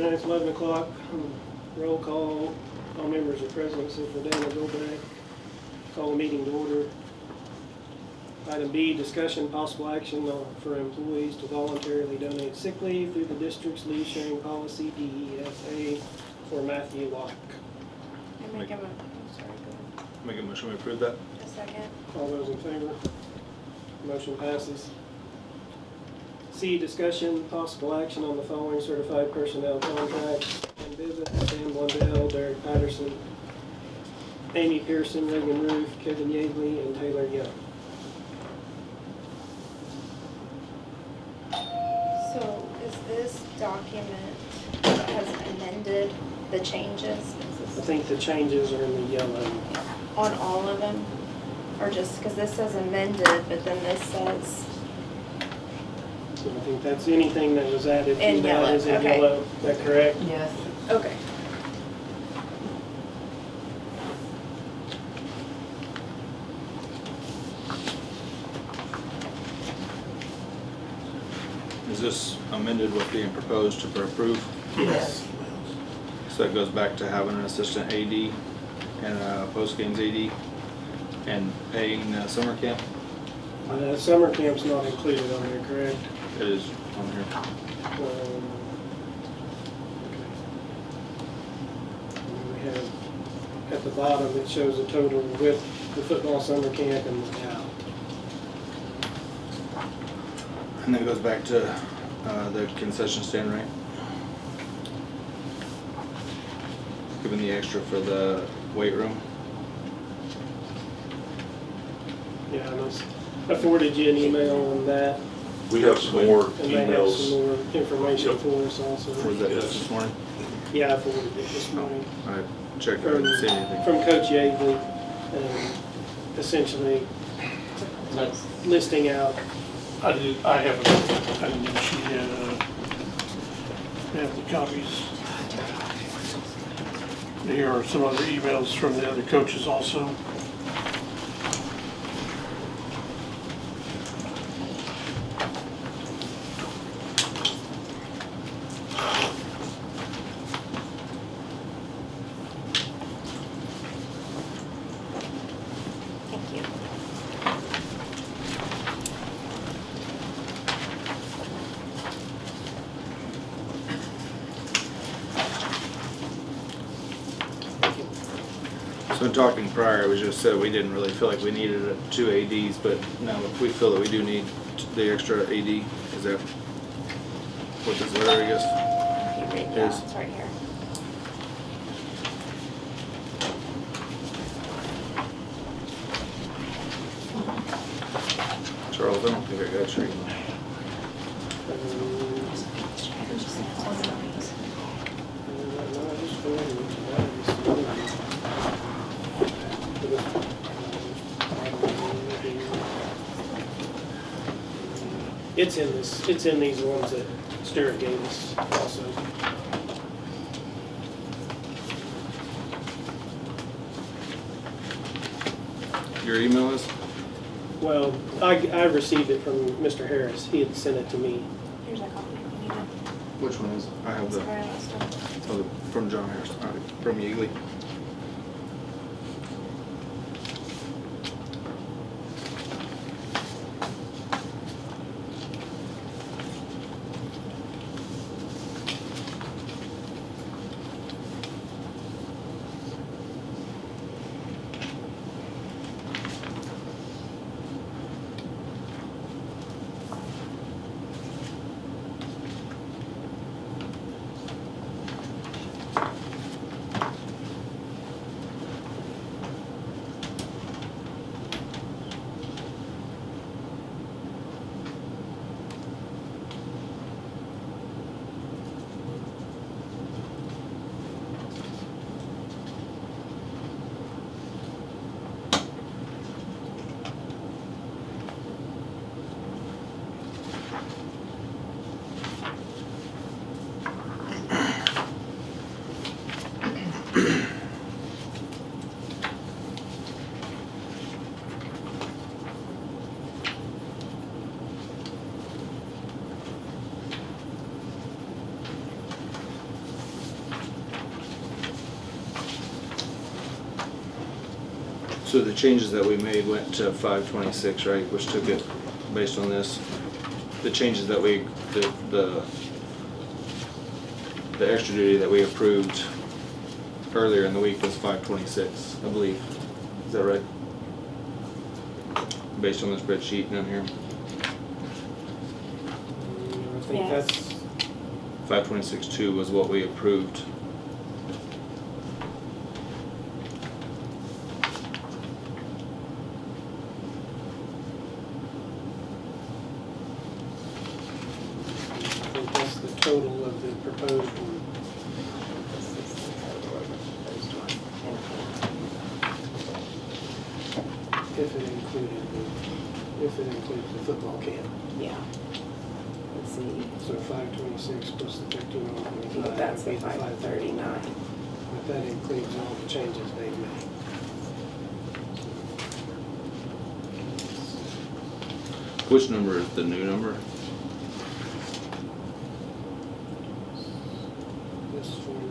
It's 11 o'clock. Roll call. All members are present except for Dana Goldbeck. Call the meeting to order. Item B, discussion possible action for employees to voluntarily donate sick leave through the district's leave sharing policy, DESA, for Matthew Locke. Make a motion to approve that. A second. All those in favor? Motion passes. C, discussion possible action on the following certified personnel contracts: Ken Bivens, Sam Blundell, Derek Patterson, Amy Pearson, Reagan Roof, Kevin Yeagley, and Taylor Young. So is this document that has amended the changes? I think the changes are in the yellow. On all of them? Or just, because this says amended, but then this says, So I think that's anything that was added In to that yellow, is in okay. yellow. Is that correct? Yes. okay. Is this amended with being proposed to approve? Yes. So that goes back to having an assistant AD and a post-games AD and paying summer camp? Summer camp's not included on there, correct? It is on here. Okay. And we have, at the bottom, it shows a total with the football summer camp and without. And then it goes back to the concession stand rate. Giving the extra for the weight room. Yeah, I forwarded you an email on that, We have some more and they have some emails. more information Yep. for us also. Was that Yes. just this morning? Yeah, I forwarded it this morning. I checked, I didn't see anything. From Coach Yeagley, essentially listing out. I didn't know she had, have the copies. Here are some other emails from the other coaches also. Thank you. So in talking prior, we just said we didn't really feel like we needed two ADs, but now we feel that we do need the extra AD. Is that what this letter, I guess? If you read, yeah, Yes. it's right here. Charles, I don't think I got your email. It's in this. It's in these ones that Stuart gave us also. Your email is? Well, I received it from Mr. Harris. He had sent it to me. Here's a copy. You need to, Which one is it? I have it's the, the very last one. from John Harris, from Yeagley. So the changes that we made went to 526, right, which took it based on this. The changes that we, the extra duty that we approved earlier in the week was 526, I believe. Is that right? Based on the spreadsheet down here. I think Yes. that's, 526.2 was what we approved. I think that's the total of the proposed one. This is the total of the proposed one. If it includes the football camp. Yeah. Let's see, So 526 plus the 13,125. that's the would be 539. But that includes all the changes they've made. Which number is the new number? This one.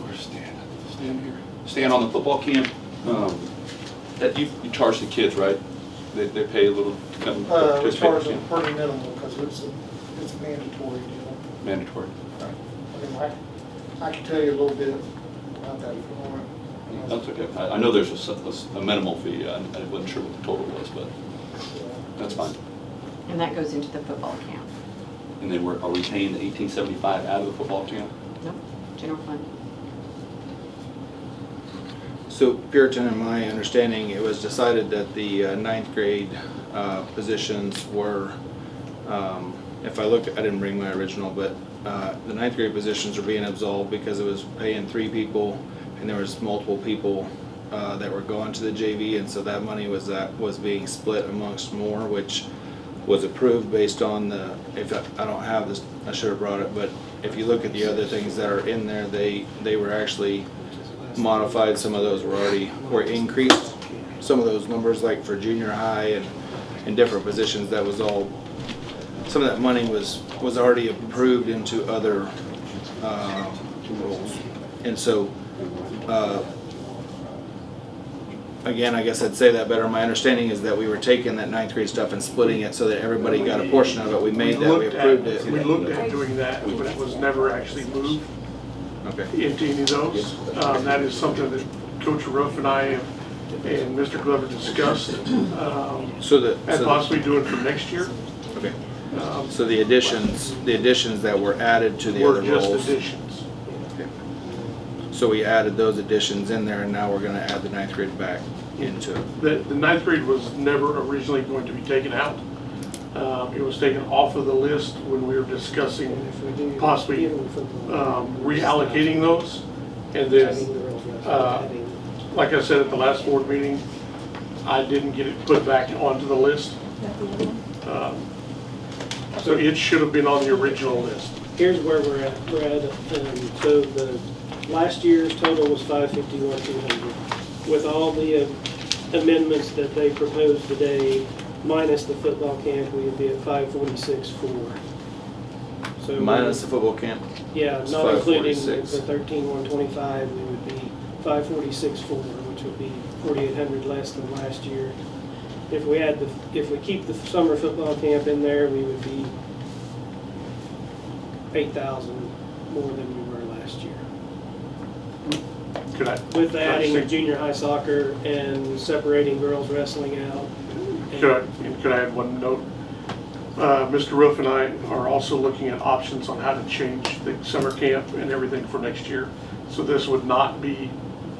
Where's Stan? Stan here? Stan, on the football camp, that you charge the kids, right? They pay a little to come We participate charge in them camp? pretty minimal because it's a mandatory deal. Mandatory. I mean, I can tell you a little bit about that if you want. That's okay. I know there's a minimal fee. I wasn't sure what the total was, but that's fine. And that goes into the football camp. And then are we paying the 1875 out of the football camp? Nope, general fund. So Puritan, in my understanding, it was decided that the ninth grade positions were, if I looked, I didn't bring my original, but the ninth grade positions are being absolved because it was paying 3 people and there was multiple people that were going to the JV, and so that money was being split amongst more, which was approved based on the, if I don't have this, I should have brought it, but if you look at the other things that are in there, they were actually modified. Some of those were increased. Some of those numbers, like for junior high and different positions, that was all, some of that money was already approved into other roles. And so, again, I guess I'd say that better. My understanding is that we were taking that ninth grade stuff and splitting it so that everybody got a portion of it. We made that, we approved it. We looked at doing that, but it was never actually moved Okay. into any of those. That is something that Coach Ruff and I and Mr. Glover discussed, So and possibly doing for next year. okay. So the additions that were added to the Were other just roles. additions. Okay. So we added those additions in there, and now we're gonna add the ninth grade back into it. The ninth grade was never originally going to be taken out. It was taken off of the list when we were discussing And if we do possibly give them football, reallocating those. And then, adding the girls' rest, adding- like I said at the last board meeting, I didn't get it put back onto the list. So it should have been on the original list. Here's where we're at. So the last year's total was 551,200. With all the amendments that they proposed today, minus the football camp, we would be at 546,400. So minus the football camp. yeah, it's not including the 546. 13,125, we would be 546,400, which would be 4,800 less than last year. If we keep the summer football camp in there, we would be 8,000 more than we were last year. Could I? With adding junior high soccer and separating girls wrestling out. Could I add one note? Mr. Ruff and I are also looking at options on how to change the summer camp and everything for next year. So this would not be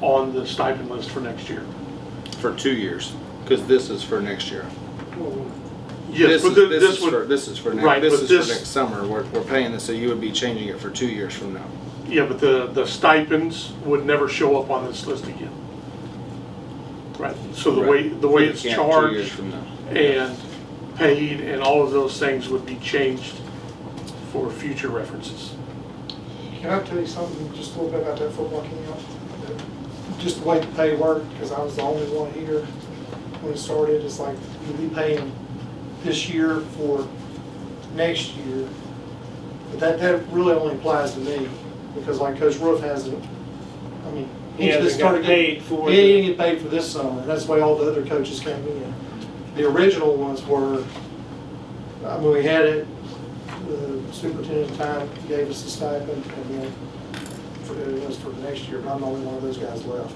on the stipend list for next year. For 2 years, because this is for next year. Yes, but this would, This is for right, next, but this is this- for next summer. We're paying this, so you would be changing it for 2 years from now. yeah, but the stipends would never show up on this list again. Right, so the way For the it's camp, 2 years charged from now. and paid and all of those things would be changed for future references. Can I tell you something, just a little bit about that football camp? Just the way the pay worked, because I was the only one here when it started, it's like you'll be paying this year for next year, But that really only applies to me, because like Coach Roof hasn't, I mean, He hasn't just got started paid for He the- didn't get paid for this summer, and that's why all the other coaches came in. The original ones were, I mean, we had it, the superintendent at the time gave us the stipend, and then it was for the next year, but I'm the only one of those guys left.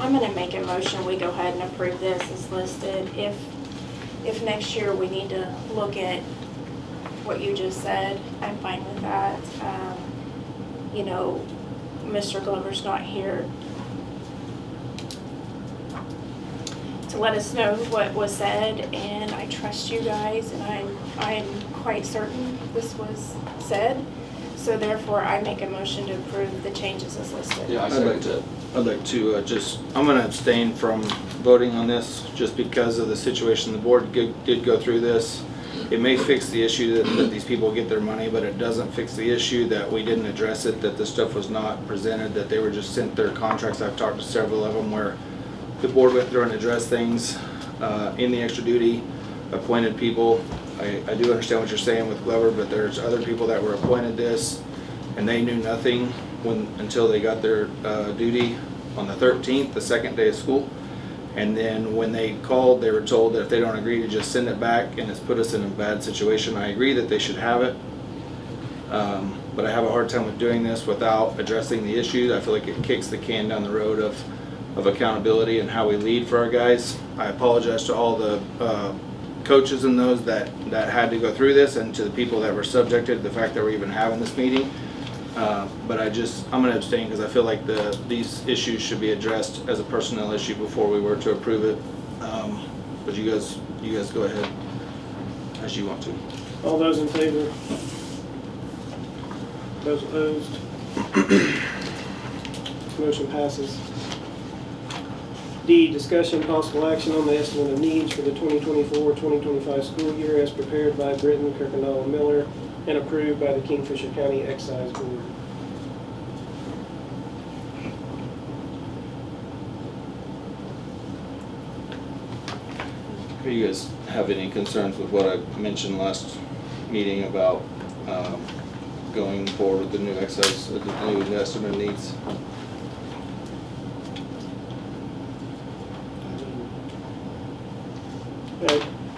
I'm gonna make a motion, we go ahead and approve this as listed. If next year we need to look at what you just said, I'm fine with that. You know, Mr. Glover's not here to let us know what was said, and I trust you guys, and I'm quite certain this was said. So therefore, I make a motion to approve the changes as listed. Yeah, I second that. I'd like to I'm gonna abstain from voting on this, just because of the situation. The board did go through this. It may fix the issue that these people get their money, but it doesn't fix the issue that we didn't address it, that the stuff was not presented, that they were just sent their contracts. I've talked to several of them where the board went through and addressed things in the extra duty, appointed people. I do understand what you're saying with Glover, but there's other people that were appointed this, and they knew nothing until they got their duty on the 13th, the second day of school. And then when they called, they were told that if they don't agree to just send it back, and it's put us in a bad situation. I agree that they should have it, but I have a hard time with doing this without addressing the issues. I feel like it kicks the can down the road of accountability and how we lead for our guys. I apologize to all the coaches and those that had to go through this, and to the people that were subjected to the fact that we're even having this meeting. But I'm gonna abstain because I feel like these issues should be addressed as a personnel issue before we were to approve it. But you guys go ahead as you want to. All those in favor? Those opposed? Motion passes. D, discussion possible action on the estimate of needs for the 2024-2025 school year as prepared by Britton, Kirkendall, and Miller, and approved by the Kingfisher County Excise Board. Do you guys have any concerns with what I mentioned last meeting about going forward with the new excise, the new estimate of needs?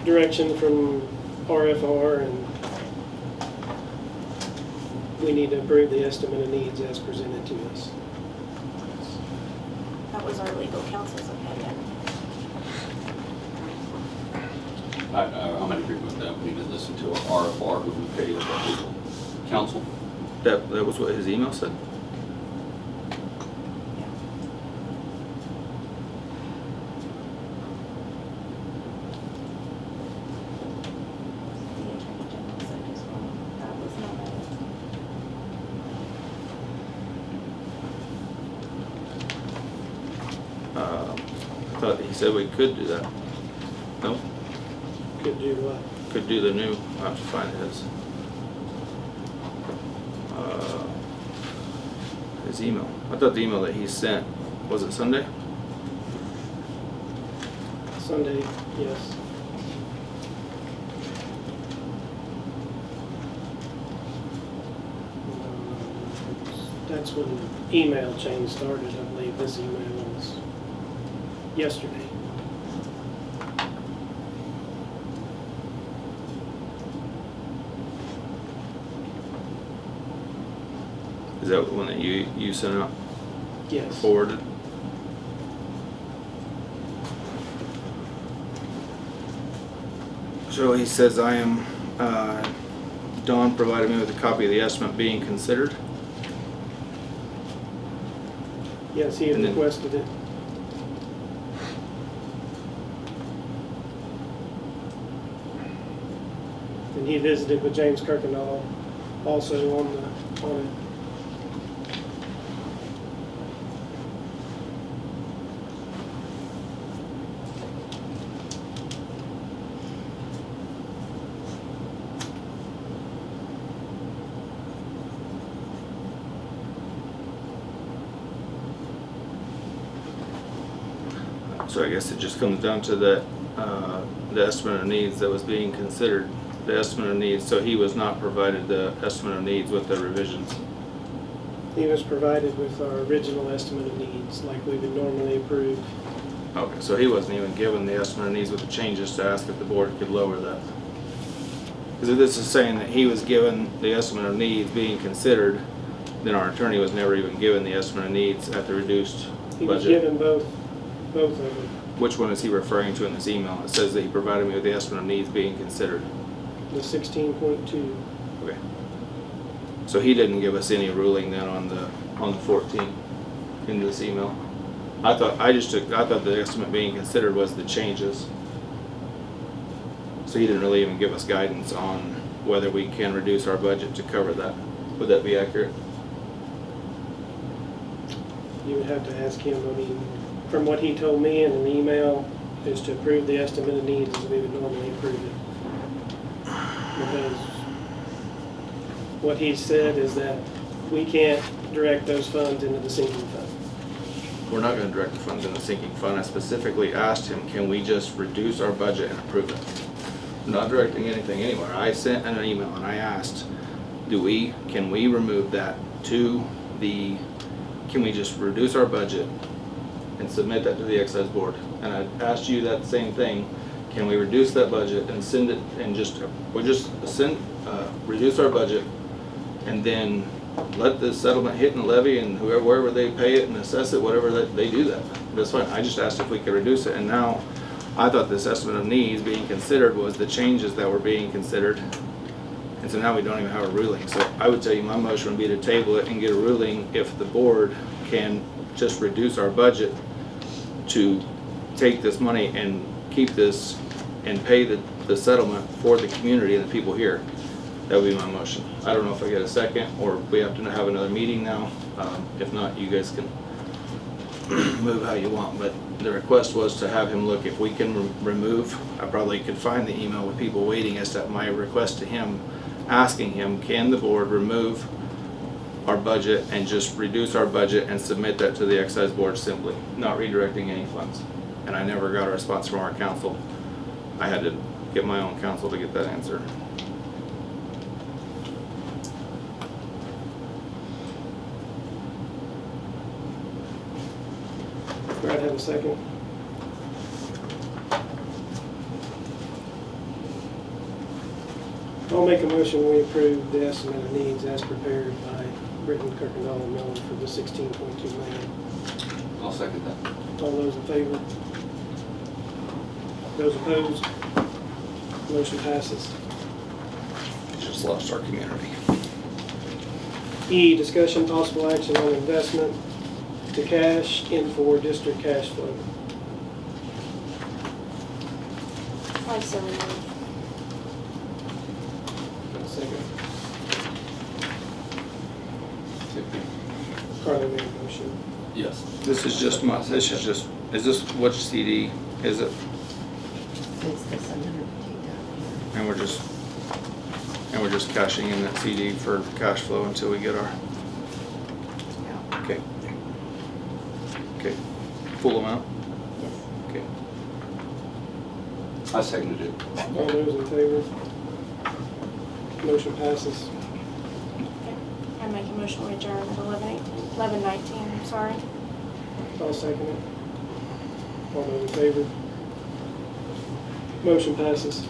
Direction from RFR, and we need to approve the estimate of needs as presented to us. That was our legal counsel's opinion. I'm in agreement with that. We need to listen to our RFR, who we pay as our legal counsel. That was what his email said? The Attorney General said as well. That was not I thought he said we could do that. No? Could do what? Could do the new, I'll have to find his email. I thought the email that he sent, was it Sunday? Sunday, yes. That's when the email chain started, I believe. This email was yesterday. Is that one that you sent out, Yes. forwarded? So he says, Dawn provided me with a copy of the estimate being considered. Yes, he had And then- requested it. And he visited with James Kirkendall also on it. So I guess it just comes down to that, the estimate of needs that was being considered. the estimate of needs, so he was not provided the estimate of needs with the revisions. He was provided with our original estimate of needs, like we would normally approve. Okay, so he wasn't even given the estimate of needs with the changes to ask if the board could lower that. Because if this is saying that he was given the estimate of needs being considered, then our attorney was never even given the estimate of needs at the reduced He was budget. given both of them, Which one is he referring to in this email? It says that he provided me with the estimate of needs being considered. the 16.2. Okay. So he didn't give us any ruling then on the 14th in this email. I thought the estimate being considered was the changes. So he didn't really even give us guidance on whether we can reduce our budget to cover that. Would that be accurate? You would have to ask him. I mean, from what he told me in an email, is to approve the estimate of needs as we would normally approve it. Because what he said is that we can't direct those funds into the sinking fund. We're not going to direct the funds in the sinking fund. I specifically asked him, can we just reduce our budget and approve it? I'm not directing anything anywhere. I sent an email and I asked, can we remove that to the, can we just reduce our budget and submit that to the excise board? And I asked you that same thing. Can we reduce that budget and send it and reduce our budget and then let the settlement hit and levy and wherever they pay it and assess it, whatever they do that. That's fine. I just asked if we could reduce it, and now I thought this estimate of needs being considered was the changes that were being considered. And so now we don't even have a ruling. So I would tell you my motion would be to table it and get a ruling if the board can just reduce our budget to take this money and keep this and pay the settlement for the community and the people here. That would be my motion. I don't know if I get a second or we have to have another meeting now. If not, you guys can move how you want, but the request was to have him look if we can remove. I probably could find the email with people waiting as to my request to him, asking him, can the board remove our budget and just reduce our budget and submit that to the excise board simply, not redirecting any funds. And I never got a response from our council. I had to get my own counsel to get that answer. Brad, have a second? I'll make a motion, we approve the estimate of needs as prepared by Britton, Kirkendall, and Miller for the 16.2 million. I'll second that. All those in favor? Those opposed? Motion passes. Just lost our community. E, discussion possible action on investment to cash in for district cash flow. I so moved. Second. Carly made a motion. Yes. Is this which CD is it? It's the 750,000. And we're just cashing in that CD for cash flow until we get our, Yeah. okay. Okay, full amount? Yes. Okay. I seconded it. All those in favor? Motion passes. I make a motion we adjourn at 11:19, I'm sorry. I'll second it. All those in favor? Motion passes.